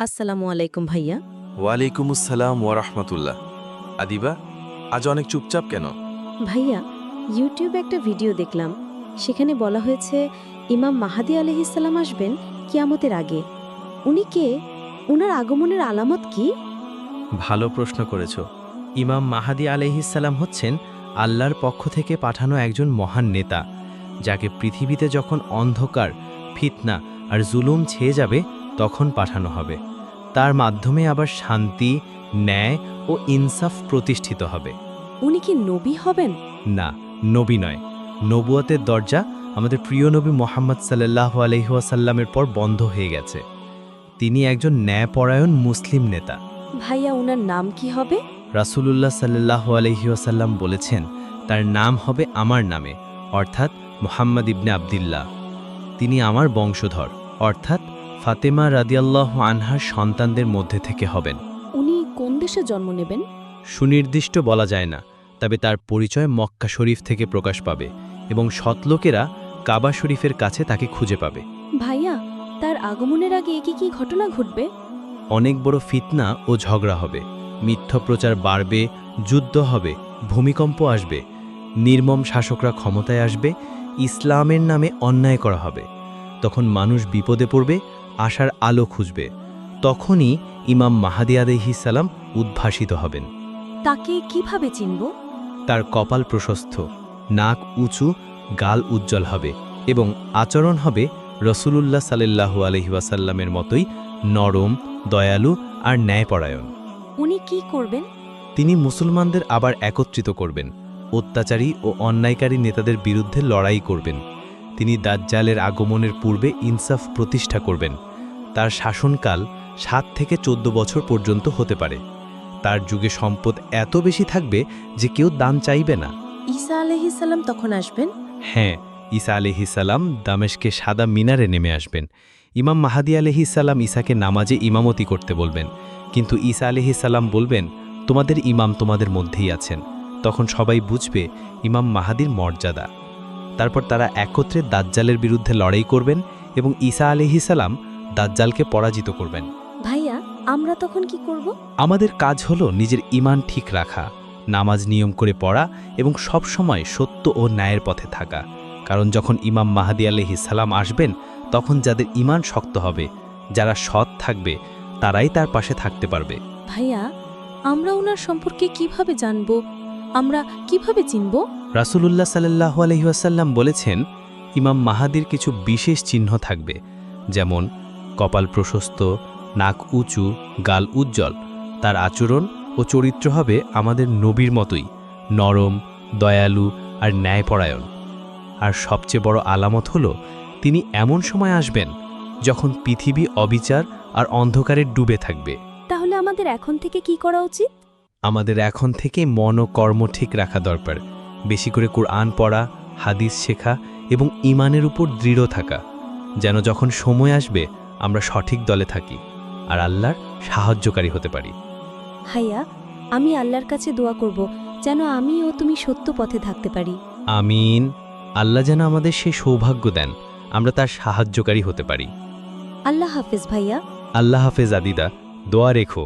আসসালামু আলাইকুম ভাইয়া। ওয়ালাইকুম আসসালাম ওয়ারহমতুল্লাহ। আদিবা, আজ অনেক চুপচাপ কেন? ভাইয়া, ইউটিউবে একটা ভিডিও দেখলাম। সেখানে বলা হয়েছে ইমাম মাহাদি আলাইহিসসালাম আসবেন কিয়ামতের আগে। উনি কে? উনার আগমনের আলামত কি? ভালো প্রশ্ন করেছ। ইমাম মাহাদি আলাইহিসসালাম হচ্ছেন আল্লাহর পক্ষ থেকে পাঠানো একজন মহান নেতা, যাকে পৃথিবীতে যখন অন্ধকার, ফিতনা আর জুলুম ছেয়ে যাবে তখন পাঠানো হবে। তার মাধ্যমে আবার শান্তি, ন্যায় ও ইনসাফ প্রতিষ্ঠিত হবে। উনি কি নবী হবেন? না, নবী নয়। নবুয়তের দরজা আমাদের প্রিয় নবী মোহাম্মদ সাল্লাল্লাহু আলাইহি ওয়াসাল্লামের পর বন্ধ হয়ে গেছে। তিনি একজন ন্যায়পরায়ণ মুসলিম নেতা। ভাইয়া, উনার নাম কি হবে? রাসূলুল্লাহ সাল্লাল্লাহু আলাইহি ওয়াসাল্লাম বলেছেন, তার নাম হবে আমার নামে, অর্থাৎ মুহাম্মদ ইবনে আবদুল্লাহ। তিনি আমার বংশধর, অর্থাৎ ফাতেমা রাদিয়াল্লাহু আনহার সন্তানদের মধ্যে থেকে হবেন। উনি কোন দেশে জন্ম নেবেন? সুনির্দিষ্ট বলা যায় না, তবে তার পরিচয় মক্কা শরীফ থেকে প্রকাশ পাবে এবং সৎলোকেরা কাবা শরীফের কাছে তাকে খুঁজে পাবে। ভাইয়া, তার আগমনের আগে কি ঘটনা ঘটবে? অনেক বড় ফিতনা ও ঝগড়া হবে, মিথ্যা প্রচার বাড়বে, যুদ্ধ হবে, ভূমিকম্প আসবে, নির্মম শাসকরা ক্ষমতায় আসবে, ইসলামের নামে অন্যায় করা হবে। তখন মানুষ বিপদে পড়বে, আশার আলো খুঁজবে। তখনই ইমাম মাহাদি আলাইহিস সালাম উদ্ভাসিত হবেন। তাকে কিভাবে চিনব? তার কপাল প্রশস্ত, নাক উঁচু, গাল উজ্জ্বল হবে এবং আচরণ হবে রসূলুল্লাহ সাল্লাল্লাহু আলাইহি ওয়াসাল্লামের মতোই নরম, দয়ালু আর ন্যায়পরায়ণ। উনি কি করবেন? তিনি মুসলমানদের আবার একত্রিত করবেন, অত্যাচারী ও অন্যায়কারী নেতাদের বিরুদ্ধে লড়াই করবেন। তিনি দাজ্জালের আগমনের পূর্বে ইনসাফ প্রতিষ্ঠা করবেন। তার শাসনকাল 7 থেকে 14 বছর পর্যন্ত হতে পারে। তার যুগে সম্পদ এত বেশি থাকবে যে কেউ দান চাইবে না। ঈসা আলাইহিসসালাম তখন আসবেন? হ্যাঁ, ঈসা আলাইহিসসালাম দামেশকে সাদা মিনারে নেমে আসবেন। ইমাম মাহাদি আলাইহিসসালাম ঈসাকে নামাজে ইমামতি করতে বলবেন, কিন্তু ঈসা আলাইহিসসালাম বলবেন, তোমাদের ইমাম তোমাদের মধ্যেই আছেন। তখন সবাই বুঝবে ইমাম মাহাদির মর্যাদা। তারপর তারা একত্রে দাজ্জালের বিরুদ্ধে লড়াই করবেন এবং ঈসা আলাইহিসসালাম দাজ্জালকে পরাজিত করবেন। ভাইয়া, আমরা তখন কি করব? আমাদের কাজ হলো নিজের ঈমান ঠিক রাখা, নামাজ নিয়ম করে পড়া এবং সব সময় সত্য ও ন্যায়ের পথে থাকা। কারণ যখন ইমাম মাহাদি আলাইহিস সালাম আসবেন, তখন যাদের ঈমান শক্ত হবে, যারা সৎ থাকবে, তারাই তার পাশে থাকতে পারবে। ভাইয়া, আমরা ওনার সম্পর্কে কিভাবে জানব? আমরা কিভাবে চিনব? রাসূলুল্লাহ সাল্লাল্লাহু আলাইহি ওয়াসাল্লাম বলেছেন, ইমাম মাহাদির কিছু বিশেষ চিহ্ন থাকবে, যেমন কপাল প্রশস্ত, নাক উঁচু, গাল উজ্জ্বল। তার আচরণ ও চরিত্র হবে আমাদের নবীর মতোই নরম, দয়ালু আর ন্যায়পরায়ণ। আর সবচেয়ে বড় আলামত হলো তিনি এমন সময় আসবেন যখন পৃথিবী অবিচার আর অন্ধকারে ডুবে থাকবে। তাহলে আমাদের এখন থেকে কি করা উচিত? আমাদের এখন থেকে মন ও কর্ম ঠিক রাখা দরকার। বেশি করে কুরআন পড়া, হাদিস শেখা এবং ঈমানের উপর দৃঢ় থাকা, যেন যখন সময় আসবে আমরা সঠিক দলে থাকি আর আল্লাহর সাহায্যকারী হতে পারি। ভাইয়া, আমি আল্লাহর কাছে দোয়া করব যেন আমি ও তুমি সত্য পথে থাকতে পারি। আমিন। আল্লাহ যেন আমাদের সেই সৌভাগ্য দেন, আমরা তার সাহায্যকারী হতে পারি। আল্লাহ হাফেজ ভাইয়া। আল্লাহ হাফেজ আদিদা, দোয়া রেখো।